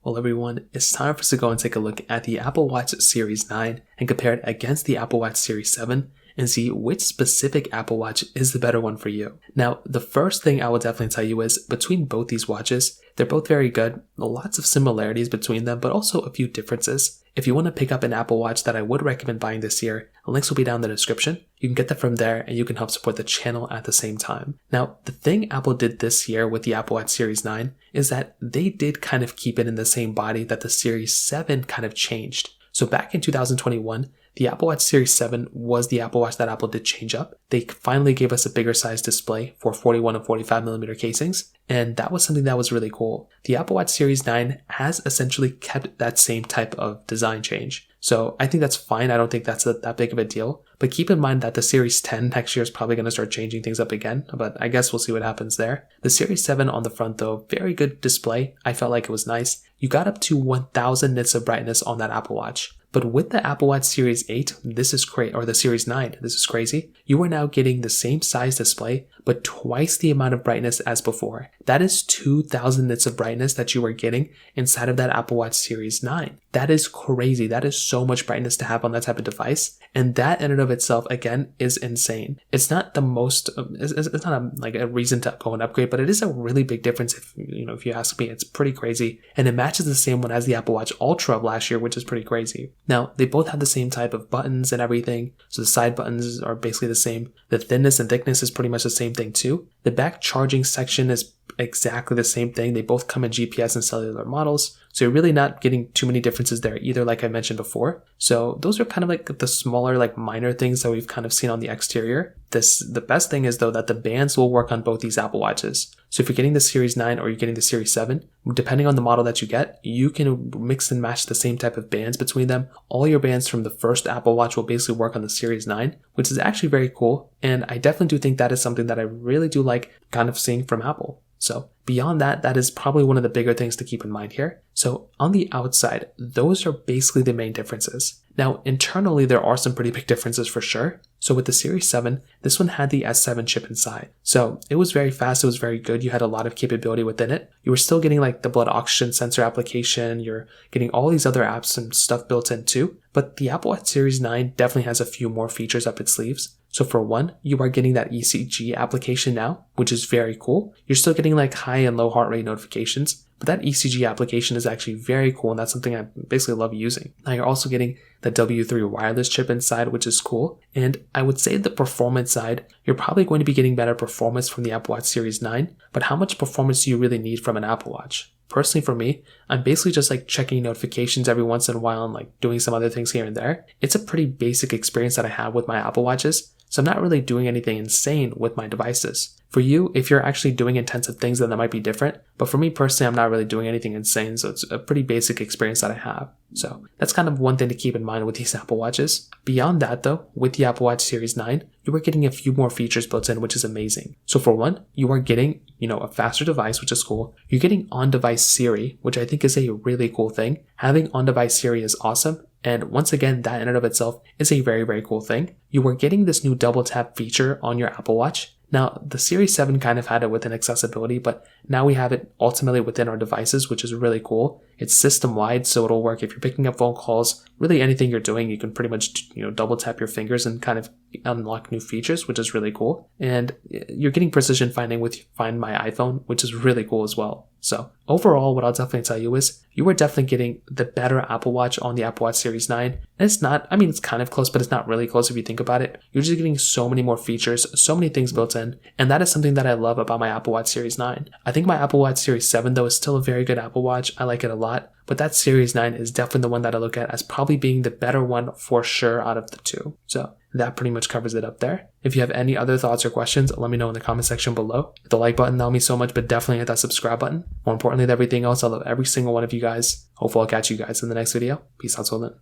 Well everyone, it's time for us to go and take a look at the Apple Watch Series 9 and compare it against the Apple Watch Series 7 and see which specific Apple Watch is the better one for you. Now, the first thing I will definitely tell you is between both these watches, they're both very good, lots of similarities between them, but also a few differences. If you want to pick up an Apple Watch that I would recommend buying this year, links will be down in the description. You can get that from there and you can help support the channel at the same time. Now, the thing Apple did this year with the Apple Watch Series 9 is that they did kind of keep it in the same body that the Series 7 kind of changed. So back in 2021, the Apple Watch Series 7 was the Apple Watch that Apple did change up. They finally gave us a bigger size display for 41 and 45mm casings, and that was something that was really cool. The Apple Watch Series 9 has essentially kept that same type of design change. So I think that's fine. I don't think that's that big of a deal. But keep in mind that the Series 10 next year is probably going to start changing things up again, but I guess we'll see what happens there. The Series 7 on the front though, very good display. I felt like it was nice. You got up to 1000 nits of brightness on that Apple Watch. But with the Apple Watch Series 8, this is crazy, or the Series 9, this is crazy. You are now getting the same size display, but twice the amount of brightness as before. That is 2000 nits of brightness that you are getting inside of that Apple Watch Series 9. That is crazy. That is so much brightness to have on that type of device. And that in and of itself, again, is insane. It's not the most, it's not like a reason to go and upgrade, but it is a really big difference if you ask me. It's pretty crazy. And it matches the same one as the Apple Watch Ultra of last year, which is pretty crazy. Now, they both have the same type of buttons and everything. So the side buttons are basically the same. The thinness and thickness is pretty much the same thing too. The back charging section is exactly the same thing. They both come in GPS and cellular models. So you're really not getting too many differences there either, like I mentioned before. So those are kind of like the smaller, like minor things that we've kind of seen on the exterior. The best thing is though that the bands will work on both these Apple Watches. So if you're getting the Series 9 or you're getting the Series 7, depending on the model that you get, you can mix and match the same type of bands between them. All your bands from the first Apple Watch will basically work on the Series 9, which is actually very cool. And I definitely do think that is something that I really do like kind of seeing from Apple. So beyond that, that is probably one of the bigger things to keep in mind here. So on the outside, those are basically the main differences. Now internally, there are some pretty big differences for sure. So with the Series 7, this one had the S7 chip inside. So it was very fast, it was very good. You had a lot of capability within it. You were still getting like the blood oxygen sensor application. You're getting all these other apps and stuff built in too. But the Apple Watch Series 9 definitely has a few more features up its sleeves. So for one, you are getting that ECG application now, which is very cool. You're still getting like high and low heart rate notifications, but that ECG application is actually very cool, and that's something I basically love using. Now you're also getting the W3 wireless chip inside, which is cool. And I would say the performance side, you're probably going to be getting better performance from the Apple Watch Series 9, but how much performance do you really need from an Apple Watch? Personally for me, I'm basically just like checking notifications every once in a while and like doing some other things here and there. It's a pretty basic experience that I have with my Apple Watches. So I'm not really doing anything insane with my devices. For you, if you're actually doing intensive things, then that might be different. But for me personally, I'm not really doing anything insane. So it's a pretty basic experience that I have. So that's kind of one thing to keep in mind with these Apple Watches. Beyond that though, with the Apple Watch Series 9, you are getting a few more features built in, which is amazing. So for one, you are getting, a faster device, which is cool. You're getting on-device Siri, which I think is a really cool thing. Having on-device Siri is awesome. And once again, that in and of itself is a very, very cool thing. You are getting this new double tap feature on your Apple Watch. Now, the Series 7 kind of had it within accessibility, but now we have it ultimately within our devices, which is really cool. It's system-wide, so it'll work if you're picking up phone calls. Really anything you're doing, you can pretty much, double tap your fingers and kind of unlock new features, which is really cool. And you're getting precision finding with Find My iPhone, which is really cool as well. So overall, what I'll definitely tell you is you are definitely getting the better Apple Watch on the Apple Watch Series 9. And it's not, it's kind of close, but it's not really close if you think about it. You're just getting so many more features, so many things built in. And that is something that I love about my Apple Watch Series 9. I think my Apple Watch Series 7 though is still a very good Apple Watch. I like it a lot. But that Series 9 is definitely the one that I look at as probably being the better one for sure out of the two. So that pretty much covers it up there. If you have any other thoughts or questions, let me know in the comment section below. Hit the like button, that'll mean so much, but definitely hit that subscribe button. More importantly than everything else, I love every single one of you guys. Hopefully I'll catch you guys in the next video. Peace out till then.